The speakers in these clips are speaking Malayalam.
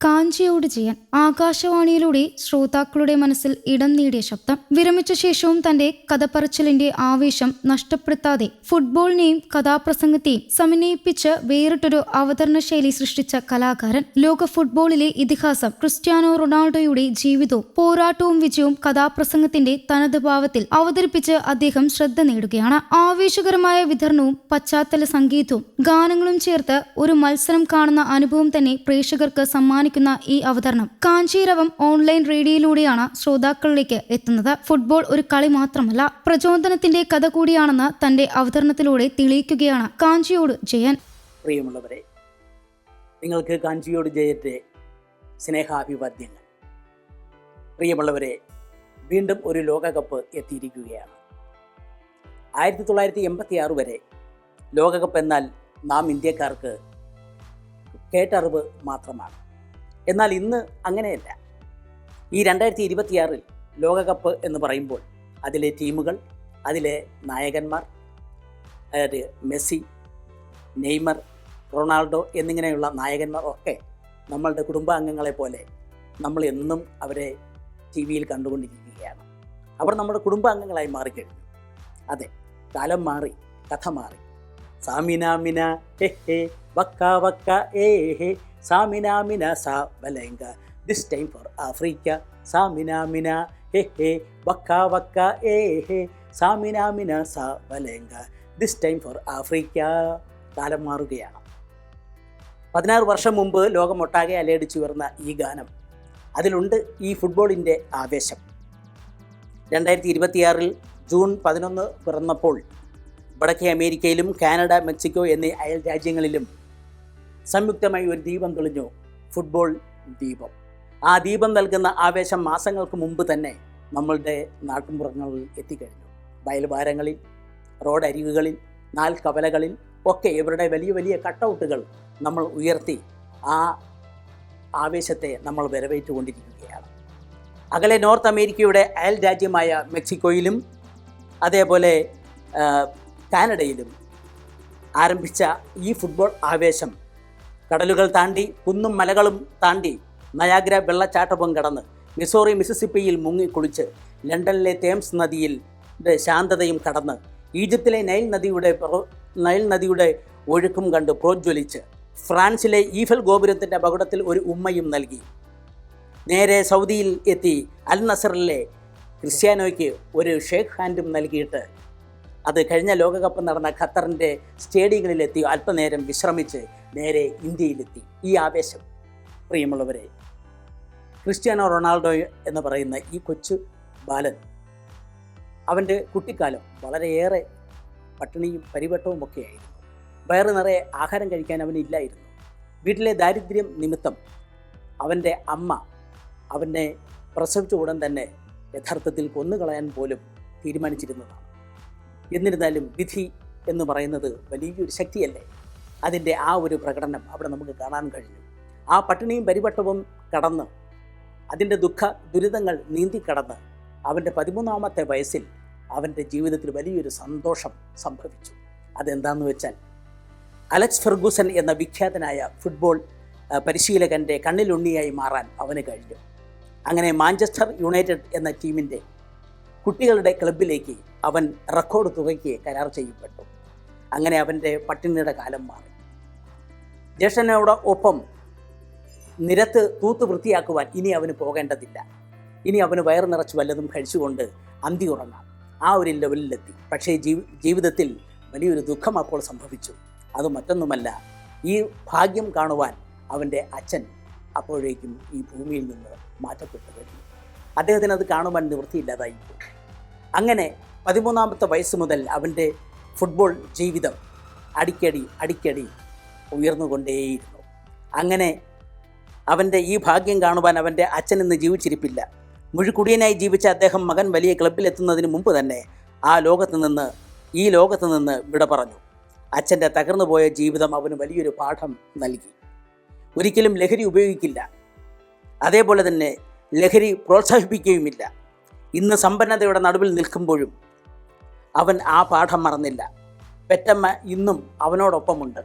കാഞ്ചിയോട് ചെയ്യാൻ ആകാശവാണിയിലൂടെ ശ്രോതാക്കളുടെ മനസ്സിൽ ഇടം നേടിയ ശബ്ദം. വിരമിച്ച ശേഷവും തന്റെ കഥപറച്ചിലിന്റെ ആവേശം നഷ്ടപ്പെടുത്താതെ ഫുട്ബോളിനെയും കഥാപ്രസംഗത്തെയും സമന്വയിപ്പിച്ച് വേറിട്ടൊരു അവതരണ ശൈലി സൃഷ്ടിച്ച കലാകാരൻ. ലോക ഫുട്ബോളിലെ ഇതിഹാസം ക്രിസ്ത്യാനോ റൊണാൾഡോയുടെ ജീവിതവും പോരാട്ടവും വിജയവും കഥാപ്രസംഗത്തിന്റെ തനത് ഭാവത്തിൽ അവതരിപ്പിച്ച് അദ്ദേഹം ശ്രദ്ധ നേടുകയാണ്. ആവേശകരമായ വിതരണവും പശ്ചാത്തല സംഗീതവും ഗാനങ്ങളും ചേർത്ത് ഒരു മത്സരം കാണുന്ന അനുഭവം തന്നെ പ്രേക്ഷകർക്ക് സമ്മാനിക്കുന്ന ഈ അവതരണം കാഞ്ചീരവം ഓൺലൈൻ റേഡിയോയിലൂടെയാണ് ശ്രോതാക്കളിലേക്ക് എത്തുന്നത്. ഫുട്ബോൾ ഒരു കളി മാത്രമല്ല, പ്രചോദനത്തിന്റെ കഥ കൂടിയാണെന്ന് തന്റെ അവതരണത്തിലൂടെ തെളിയിക്കുകയാണ് കാഞ്ചിയോട് ജയൻ. പ്രിയമുള്ളവരെ, നിങ്ങൾക്ക് കാഞ്ചിയോട് ജയന്റെ സ്നേഹാഭിവാദ്യങ്ങൾ. പ്രിയമുള്ളവരെ, വീണ്ടും ഒരു ലോകകപ്പ് എത്തിയിരിക്കുകയാണ്. 1986 വരെ ലോകകപ്പ് എന്നാൽ നാം ഇന്ത്യക്കാർക്ക് കേട്ടറിവ് മാത്രമാണ്. എന്നാൽ ഇന്ന് അങ്ങനെയല്ല. ഈ 2026 ലോകകപ്പ് എന്ന് പറയുമ്പോൾ അതിലെ ടീമുകൾ, അതിലെ നായകന്മാർ, അതായത് മെസ്സി, നെയ്മർ, റൊണാൾഡോ എന്നിങ്ങനെയുള്ള നായകന്മാർ ഒക്കെ നമ്മളുടെ കുടുംബാംഗങ്ങളെ പോലെ നമ്മൾ എന്നും അവരെ ടി വിയിൽ കണ്ടുകൊണ്ടിരിക്കുകയാണ്. അവർ നമ്മുടെ കുടുംബാംഗങ്ങളായി മാറിക്കഴിഞ്ഞു. അതെ, കാലം മാറി, കഥ മാറി. സാമിനാമിന ഹെ ഹെ വക്ക വക്ക ഏ ഹെ സാമിനാമിന സാ ബലങ്ക ദിസ് ടൈം ഫോർ ആഫ്രിക്ക സാമിനാമിന ഹെ ഹെ വക്ക വക്ക ഏ ഹെ സാമിനാമിന സാ ബലങ്ക ദിസ് ടൈം ഫോർ ആഫ്രിക്ക. കാലം മാറുകയാണ്. 16 വർഷം മുമ്പ് ലോകമൊട്ടാകെ അലയടിച്ചുയർന്ന ഈ ഗാനം, അതിലുണ്ട് ഈ ഫുട്ബോളിൻ്റെ ആവേശം. 2026 ജൂൺ 11 പിറന്നപ്പോൾ വടക്കേ അമേരിക്കയിലും കാനഡ, മെക്സിക്കോ എന്നീ അയൽ രാജ്യങ്ങളിലും സംയുക്തമായി ഒരു ദീപം തെളിഞ്ഞു, ഫുട്ബോൾ ദീപം. ആ ദീപം നൽകുന്ന ആവേശം മാസങ്ങൾക്ക് മുമ്പ് തന്നെ നമ്മളുടെ നാട്ടുമ്പുറങ്ങളിൽ എത്തിക്കഴിഞ്ഞു. വയൽവാരങ്ങളിൽ, റോഡരികുകളിൽ, നാൽക്കവലകളിൽ ഒക്കെ ഇവരുടെ വലിയ വലിയ കട്ടൗട്ടുകൾ നമ്മൾ ഉയർത്തി ആ ആവേശത്തെ നമ്മൾ വരവേറ്റുകൊണ്ടിരിക്കുകയാണ്. അകലെ നോർത്ത് അമേരിക്കയുടെ അയൽ രാജ്യമായ മെക്സിക്കോയിലും അതേപോലെ കാനഡയിലും ആരംഭിച്ച ഈ ഫുട്ബോൾ ആവേശം കടലുകൾ താണ്ടി, കുന്നും മലകളും താണ്ടി, നയാഗ്ര വെള്ളച്ചാട്ടവും കടന്ന്, മിസോറി മിസിസിപ്പിയിൽ മുങ്ങിക്കുളിച്ച്, ലണ്ടനിലെ തേംസ് നദിയിൽ ശാന്തതയും കടന്ന്, ഈജിപ്തിലെ നൈൽ നദിയുടെ ഒഴുക്കും കണ്ട് പ്രോജ്വലിച്ച്, ഫ്രാൻസിലെ ഈഫൽ ഗോപുരത്തിൻ്റെ അപകടത്തിൽ ഒരു ഉമ്മയും നൽകി, നേരെ സൗദിയിൽ എത്തി അൽ നസറിലെ ക്രിസ്ത്യാനോയ്ക്ക് ഒരു ഷേക്ക് ഹാൻഡും നൽകിയിട്ട് അത് കഴിഞ്ഞ ലോകകപ്പ് നടന്ന ഖത്തറിൻ്റെ സ്റ്റേഡിയങ്ങളിലെത്തി അല്പനേരം വിശ്രമിച്ച് നേരെ ഇന്ത്യയിലെത്തി. ഈ ആവേശം, പ്രിയമുള്ളവരെ, ക്രിസ്ത്യാനോ റൊണാൾഡോ എന്ന് പറയുന്ന ഈ കൊച്ചു ബാലൻ, അവൻ്റെ കുട്ടിക്കാലം വളരെയേറെ പട്ടിണിയും പരിവട്ടവും ഒക്കെയായിരുന്നു. വയറ് നിറയെ ആഹാരം കഴിക്കാൻ അവനില്ലായിരുന്നു. വീട്ടിലെ ദാരിദ്ര്യം നിമിത്തം അവൻ്റെ അമ്മ അവനെ പ്രസവിച്ച ഉടൻ തന്നെ യഥാർത്ഥത്തിൽ കൊന്നുകളയാൻ പോലും തീരുമാനിച്ചിരുന്നതാണ്. എന്നിരുന്നാലും വിധി എന്ന് പറയുന്നത് വലിയൊരു ശക്തിയല്ലേ. അതിൻ്റെ ആ ഒരു പ്രകടനം അവിടെ നമുക്ക് കാണാൻ കഴിഞ്ഞു. ആ പട്ടിണിയും പരിവട്ടവും കടന്ന്, അതിൻ്റെ ദുരിതങ്ങൾ നീന്തിക്കടന്ന് അവൻ്റെ 13ാമത്തെ വയസ്സിൽ അവൻ്റെ ജീവിതത്തിൽ വലിയൊരു സന്തോഷം സംഭവിച്ചു. അതെന്താണെന്ന് വെച്ചാൽ, അലക്സ് ഫെർഗൂസൻ എന്ന വിഖ്യാതനായ ഫുട്ബോൾ പരിശീലകൻ്റെ കണ്ണിലുണ്ണിയായി മാറാൻ അവന് കഴിഞ്ഞു. അങ്ങനെ മാഞ്ചസ്റ്റർ യുണൈറ്റഡ് എന്ന ടീമിൻ്റെ കുട്ടികളുടെ ക്ലബിലേക്ക് അവൻ റെക്കോർഡ് തുകയ്ക്ക് കരാർ ചെയ്യപ്പെട്ടു. അങ്ങനെ അവൻ്റെ പട്ടിണിയുടെ കാലം മാറി. ജ്യേഷ്ഠനോടൊപ്പം നിരത്ത് തൂത്ത് വൃത്തിയാക്കുവാൻ ഇനി അവന് പോകേണ്ടതില്ല. ഇനി അവന് വയറ് നിറച്ച് വല്ലതും കഴിച്ചുകൊണ്ട് അന്തി ഉറങ്ങാം. ആ ഒരു ലെവലിലെത്തി. പക്ഷേ ജീവിതത്തിൽ വലിയൊരു ദുഃഖം അപ്പോൾ സംഭവിച്ചു. അത് മറ്റൊന്നുമല്ല, ഈ ഭാഗ്യം കാണുവാൻ അവൻ്റെ അച്ഛൻ അപ്പോഴേക്കും ഈ ഭൂമിയിൽ നിന്ന് മാറ്റപ്പെട്ടു കഴിഞ്ഞു. അദ്ദേഹത്തിന് അത് കാണുവാൻ നിവൃത്തിയില്ലാതായിപ്പോയി. അങ്ങനെ 13ാമത്തെ വയസ്സ് മുതൽ അവൻ്റെ ഫുട്ബോൾ ജീവിതം അടിക്കടി ഉയർന്നുകൊണ്ടേയിരുന്നു. അങ്ങനെ അവൻ്റെ ഈ ഭാഗ്യം കാണുവാൻ അവൻ്റെ അച്ഛൻ ഇന്ന് ജീവിച്ചിരിപ്പില്ല. മുഴുക്കുടിയനായി ജീവിച്ച അദ്ദേഹം മകൻ വലിയ ക്ലബ്ബിലെത്തുന്നതിന് മുമ്പ് തന്നെ ഈ ലോകത്ത് നിന്ന് വിട പറഞ്ഞു. അച്ഛൻ്റെ തകർന്നുപോയ ജീവിതം അവന് വലിയൊരു പാഠം നൽകി. ഒരിക്കലും ലഹരി ഉപയോഗിക്കില്ല, അതേപോലെ തന്നെ ലഹരി പ്രോത്സാഹിപ്പിക്കുകയുമില്ല. ഇന്ന് സമ്പന്നതയുടെ നടുവിൽ നിൽക്കുമ്പോഴും അവൻ ആ പാഠം മറന്നില്ല. പെറ്റമ്മ ഇന്നും അവനോടൊപ്പമുണ്ട്.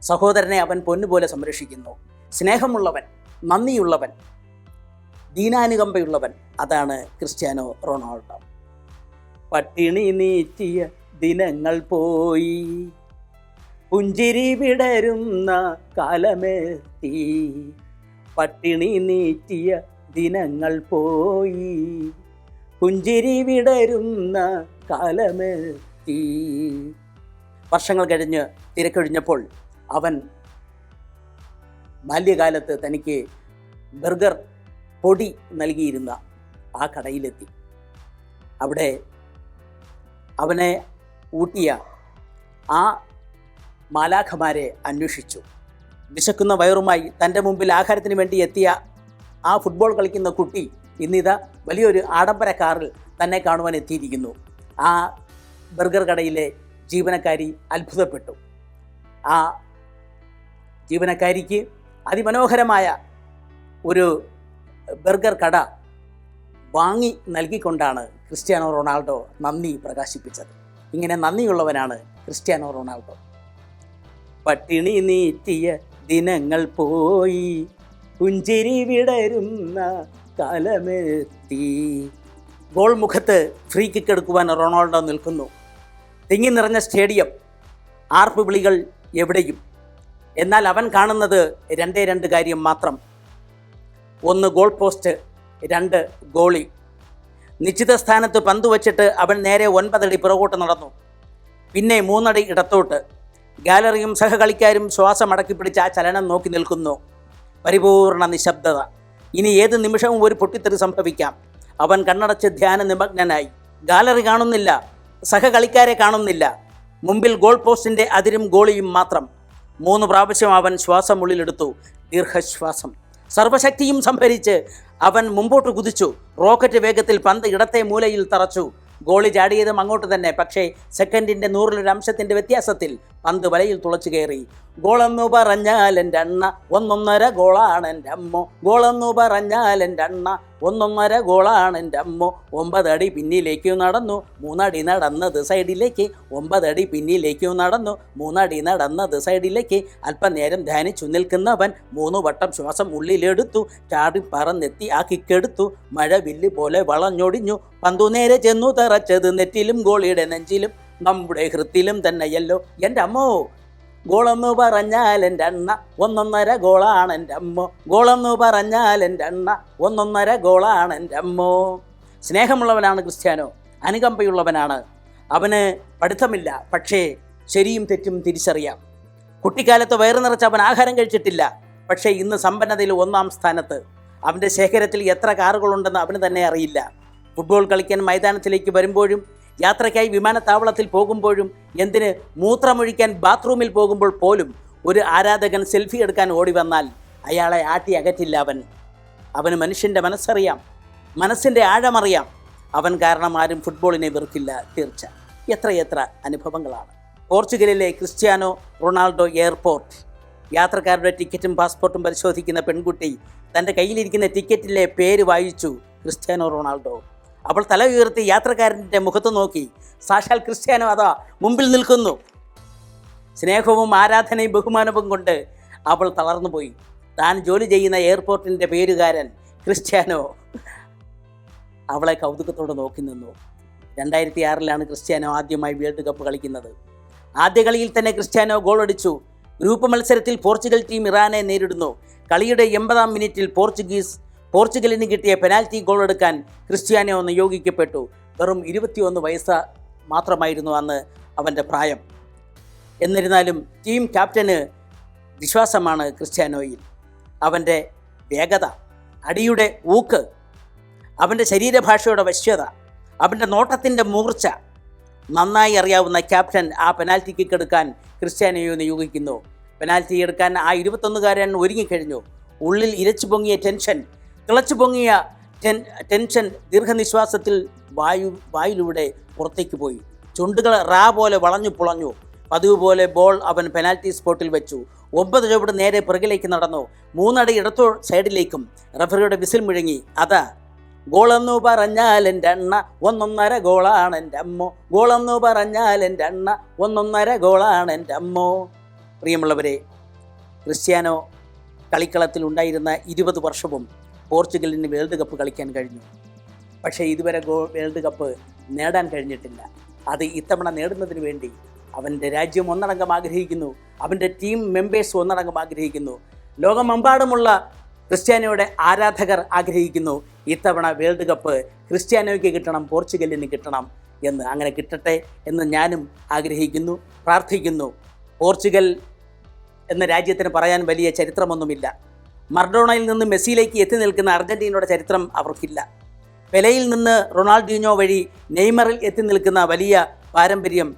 സഹോദരനെ അവൻ പൊന്നുപോലെ സംരക്ഷിക്കുന്നു. സ്നേഹമുള്ളവൻ, നന്ദിയുള്ളവൻ, ദീനാനുകമ്പയുള്ളവൻ, അതാണ് ക്രിസ്ത്യാനോ റൊണാൾഡോ. പട്ടിണി നീറ്റിയ ദിനങ്ങൾ പോയി, പുഞ്ചിരി വിടരുന്ന കാലമെത്തി. പട്ടിണി നീറ്റിയ ദിനങ്ങൾ പോയി, പുഞ്ചിരി വിടരുന്ന കാലമെത്തി. വർഷങ്ങൾ കഴിഞ്ഞ് തിരക്കൊഴിഞ്ഞപ്പോൾ അവൻ ബാല്യകാലത്ത് തനിക്ക് ബർഗർ പൊടി നൽകിയിരുന്ന ആ കടയിലെത്തി. അവിടെ അവനെ ഊട്ടിയ ആ മാലാഖമാരെ അന്വേഷിച്ചു. വിശക്കുന്ന വയറുമായി തൻ്റെ മുമ്പിൽ ആഹാരത്തിന് വേണ്ടി എത്തിയ ആ ഫുട്ബോൾ കളിക്കുന്ന കുട്ടി ഇന്നിതാ വലിയൊരു ആഡംബര കാറിൽ തന്നെ കാണുവാൻ എത്തിയിരിക്കുന്നു. ആ ബർഗർ കടയിലെ ജീവനക്കാരി അത്ഭുതപ്പെട്ടു. ആ ജീവനക്കാരിക്ക് അതിമനോഹരമായ ഒരു ബർഗർ കട വാങ്ങി നൽകിക്കൊണ്ടാണ് ക്രിസ്ത്യാനോ റൊണാൾഡോ നന്ദി പ്രകാശിപ്പിച്ചത്. ഇങ്ങനെ നന്ദിയുള്ളവനാണ് ക്രിസ്ത്യാനോ റൊണാൾഡോ. പട്ടിണി നീറ്റിയ ദിനങ്ങൾ പോയി, പുഞ്ചിരി വിടരുന്ന കാലമെത്തി. ഗോൾ മുഖത്ത് ഫ്രീ കിക്ക് എടുക്കുവാൻ റൊണാൾഡോ നിൽക്കുന്നു. തിങ്ങി നിറഞ്ഞ സ്റ്റേഡിയം, ആർപ്പ് വിളികൾ എവിടെയും. എന്നാൽ അവൻ കാണുന്നത് രണ്ട് കാര്യം മാത്രം. 1 ഗോൾ പോസ്റ്റ്, 2 ഗോളി. നിശ്ചിത സ്ഥാനത്ത് പന്ത് വച്ചിട്ട് അവൻ നേരെ 9 അടി പിറകോട്ട് നടന്നു. പിന്നെ 3 അടി ഇടത്തോട്ട്. ഗാലറിയും സഹകളിക്കാരും ശ്വാസം അടക്കി പിടിച്ച് ആ ചലനം നോക്കി നിൽക്കുന്നു. പരിപൂർണ നിശബ്ദത. ഇനി ഏത് നിമിഷവും ഒരു പൊട്ടിത്തെറി സംഭവിക്കാം. അവൻ കണ്ണടച്ച് ധ്യാന നിമഗ്നനായി. ഗാലറി കാണുന്നില്ല, സഹകളിക്കാരെ കാണുന്നില്ല. മുമ്പിൽ ഗോൾ പോസ്റ്റിൻ്റെ അതിരും ഗോളിയും മാത്രം. 3 പ്രാവശ്യം അവൻ ശ്വാസം ഉള്ളിലെടുത്തു, ദീർഘശ്വാസം. സർവശക്തിയും സംഭരിച്ച് അവൻ മുമ്പോട്ട് കുതിച്ചു. റോക്കറ്റ് വേഗത്തിൽ പന്ത് ഇടത്തെ മൂലയിൽ തറച്ചു. ഗോളി ചാടിയതും അങ്ങോട്ട് തന്നെ. പക്ഷേ സെക്കൻഡിൻ്റെ 100% വ്യത്യാസത്തിൽ പന്ത് വലയിൽ തുളച്ചു കയറി. ഗോളെന്നു പറഞ്ഞാൽ എൻ്റെ അണ്ണ 1.5 ഗോളാണ് എൻ്റെ അമ്മോ. ഗോളെന്നു പറഞ്ഞാൽ എൻ്റെ അണ്ണ 1.5 ഗോളാണ് എൻ്റെ അമ്മോ. 9 അടി പിന്നിലേക്കു നടന്നു, 3 അടി നടന്നത് സൈഡിലേക്ക്. 9 അടി പിന്നിലേക്കു നടന്നു, 3 അടി നടന്നത് സൈഡിലേക്ക്. അല്പനേരം ധ്യാനിച്ചു നിൽക്കുന്നവൻ 3 വട്ടം ശ്വാസം ഉള്ളിലെടുത്തു. ചാടി പറന്നെത്തി ആ കിക്കെടുത്തു. മഴവില്ല് പോലെ വളഞ്ഞൊടിഞ്ഞു. പന്തു നേരെ ചെന്നു തറച്ചത് നെറ്റിലും ഗോളിയുടെ നെഞ്ചിലും നമ്മുടെ ഹൃത്തിലും തന്നെയല്ലോ എൻ്റെ അമ്മോ. ഗോളെന്നു പറഞ്ഞാൽ എൻ്റെ അണ്ണ 1.5 ഗോളാണ് എൻ്റെ അമ്മോ. ഗോളെന്നു പറഞ്ഞാൽ എൻ്റെ അണ്ണ 1.5 ഗോളാണ് എൻ്റെ അമ്മോ. സ്നേഹമുള്ളവനാണ് ക്രിസ്ത്യാനോ, അനുകമ്പയുള്ളവനാണ്. അവന് പഠിത്തമില്ല, പക്ഷേ ശരിയും തെറ്റും തിരിച്ചറിയാം. കുട്ടിക്കാലത്ത് വയറ് നിറച്ച് അവൻ ആഹാരം കഴിച്ചിട്ടില്ല, പക്ഷേ ഇന്ന് സമ്പന്നതയിൽ 1-ാം സ്ഥാനത്ത്. അവൻ്റെ ശേഖരത്തിൽ എത്ര കാറുകളുണ്ടെന്ന് അവന് തന്നെ അറിയില്ല. ഫുട്ബോൾ കളിക്കാൻ മൈതാനത്തിലേക്ക് വരുമ്പോഴും, യാത്രയ്ക്കായി വിമാനത്താവളത്തിൽ പോകുമ്പോഴും, എന്തിന് മൂത്രമൊഴിക്കാൻ ബാത്റൂമിൽ പോകുമ്പോൾ പോലും ഒരു ആരാധകൻ സെൽഫി എടുക്കാൻ ഓടി വന്നാൽ അയാളെ ആട്ടി അകറ്റില്ല അവൻ. അവന് മനുഷ്യൻ്റെ മനസ്സറിയാം, മനസ്സിൻ്റെ ആഴമറിയാം. അവൻ കാരണം ആരും ഫുട്ബോളിനെ വെറുക്കില്ല, തീർച്ച. എത്രയെത്ര അനുഭവങ്ങളാണ്. പോർച്ചുഗലിലെ ക്രിസ്ത്യാനോ റൊണാൾഡോ എയർപോർട്ട്. യാത്രക്കാരുടെ ടിക്കറ്റും പാസ്പോർട്ടും പരിശോധിക്കുന്ന പെൺകുട്ടി തൻ്റെ കയ്യിലിരിക്കുന്ന ടിക്കറ്റിലെ പേര് വായിച്ചു, ക്രിസ്ത്യാനോ റൊണാൾഡോ. അവൾ തല ഉയർത്തി യാത്രക്കാരൻ്റെ മുഖത്ത് നോക്കി. സാക്ഷാൽ ക്രിസ്ത്യാനോ അതാ മുമ്പിൽ നിൽക്കുന്നു. സ്നേഹവും ആരാധനയും ബഹുമാനവും കൊണ്ട് അവൾ തളർന്നുപോയി. താൻ ജോലി ചെയ്യുന്ന എയർപോർട്ടിൻ്റെ പേരുകാരൻ ക്രിസ്ത്യാനോ അവളെ കൗതുകത്തോടെ നോക്കി നിന്നു. 2006 ക്രിസ്ത്യാനോ ആദ്യമായി വേൾഡ് കപ്പ് കളിക്കുന്നത്. ആദ്യ കളിയിൽ തന്നെ ക്രിസ്ത്യാനോ ഗോളടിച്ചു. ഗ്രൂപ്പ് മത്സരത്തിൽ പോർച്ചുഗൽ ടീം ഇറാനെ നേരിടുന്നു. കളിയുടെ 80-ാം മിനിറ്റിൽ പോർച്ചുഗലിന് കിട്ടിയ പെനാൽറ്റി ഗോൾ എടുക്കാൻ ക്രിസ്ത്യാനോ നിയോഗിക്കപ്പെട്ടു. വെറും 21 വയസ്സ് മാത്രമായിരുന്നു അന്ന് അവൻ്റെ പ്രായം. എന്നിരുന്നാലും ടീം ക്യാപ്റ്റന് വിശ്വാസമാണ് ക്രിസ്ത്യാനോയിൽ. അവൻ്റെ വേഗത, അടിയുടെ ഊക്ക്, അവൻ്റെ ശരീരഭാഷയുടെ വശ്യത, അവൻ്റെ നോട്ടത്തിൻ്റെ മൂർച്ച നന്നായി അറിയാവുന്ന ക്യാപ്റ്റൻ ആ പെനാൽറ്റി കിക്ക് എടുക്കാൻ ക്രിസ്ത്യാനോയെ നിയോഗിക്കുന്നു. പെനാൽറ്റി എടുക്കാൻ ആ 21-കാരൻ ഒരുങ്ങിക്കഴിഞ്ഞു. ഉള്ളിൽ ഇരച്ചു പൊങ്ങിയ ടെൻഷൻ, തിളച്ചു പൊങ്ങിയ ടെൻഷൻ ദീർഘനിശ്വാസത്തിൽ വായിലൂടെ പുറത്തേക്ക് പോയി. ചുണ്ടുകൾ റാ പോലെ വളഞ്ഞു പുളഞ്ഞു. പതിവ് പോലെ ബോൾ അവൻ പെനാൽറ്റി സ്പോട്ടിൽ വെച്ചു. 9 ചുവട് നേരെ പിറകിലേക്ക് നടന്നു. 3 അടി ഇടത്തോ സൈഡിലേക്കും. റഫറിയുടെ വിസിൽ മുഴങ്ങി. അതാ ഗോളെന്നു പറഞ്ഞാൽ എൻ്റെ അണ്ണ 1.5 ഗോളാണ് എൻ്റെ അമ്മോ. ഗോളെന്നു പറഞ്ഞാൽ എൻ്റെ അണ്ണ 1.5 ഗോളാണ് എൻ്റെ അമ്മോ. പ്രിയമുള്ളവരെ, ക്രിസ്ത്യാനോ കളിക്കളത്തിൽ ഉണ്ടായിരുന്ന 20 വർഷവും പോർച്ചുഗലിന് വേൾഡ് കപ്പ് കളിക്കാൻ കഴിഞ്ഞു. പക്ഷേ ഇതുവരെ വേൾഡ് കപ്പ് നേടാൻ കഴിഞ്ഞിട്ടില്ല. അത് ഇത്തവണ നേടുന്നതിന് വേണ്ടി അവൻ്റെ രാജ്യം ഒന്നടങ്കം ആഗ്രഹിക്കുന്നു, അവൻ്റെ ടീം മെമ്പേഴ്സ് ഒന്നടങ്കം ആഗ്രഹിക്കുന്നു, ലോകമെമ്പാടുമുള്ള ക്രിസ്ത്യാനോയുടെ ആരാധകർ ആഗ്രഹിക്കുന്നു ഇത്തവണ വേൾഡ് കപ്പ് ക്രിസ്ത്യാനോയ്ക്ക് കിട്ടണം, പോർച്ചുഗലിന് കിട്ടണം എന്ന്. അങ്ങനെ കിട്ടട്ടെ എന്ന് ഞാനും ആഗ്രഹിക്കുന്നു, പ്രാർത്ഥിക്കുന്നു. പോർച്ചുഗൽ എന്ന രാജ്യത്തിന് പറയാൻ വലിയ ചരിത്രമൊന്നുമില്ല. മർഡോണയിൽ നിന്ന് മെസ്സിയിലേക്ക് എത്തി നിൽക്കുന്ന അർജൻറ്റീനയുടെ ചരിത്രം അവർക്കില്ല. പെലെയിൽ നിന്ന് റൊണാൾഡീഞ്ഞോ വഴി നെയ്മറിൽ എത്തി നിൽക്കുന്ന വലിയ പാരമ്പര്യം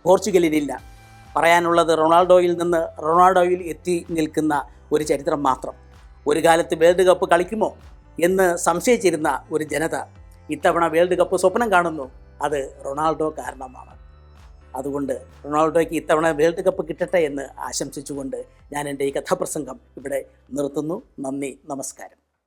പോർച്ചുഗലിനില്ല. പറയാനുള്ളത് റൊണാൾഡോയിൽ നിന്ന് റൊണാൾഡോയിൽ എത്തി നിൽക്കുന്ന ഒരു ചരിത്രം മാത്രം. ഒരു കാലത്ത് വേൾഡ് കപ്പ് കളിക്കുമോ എന്ന് സംശയിച്ചിരുന്ന ഒരു ജനത ഇത്തവണ വേൾഡ് കപ്പ് സ്വപ്നം കാണുന്നു. അത് റൊണാൾഡോ കാരണമാണ്. അതുകൊണ്ട് റൊണാൾഡോയ്ക്ക് ഇത്തവണ വേൾഡ് കപ്പ് കിട്ടട്ടെ എന്ന് ആശംസിച്ചുകൊണ്ട് ഞാൻ എൻ്റെ ഈ കഥാപ്രസംഗം ഇവിടെ നിർത്തുന്നു. നന്ദി, നമസ്കാരം.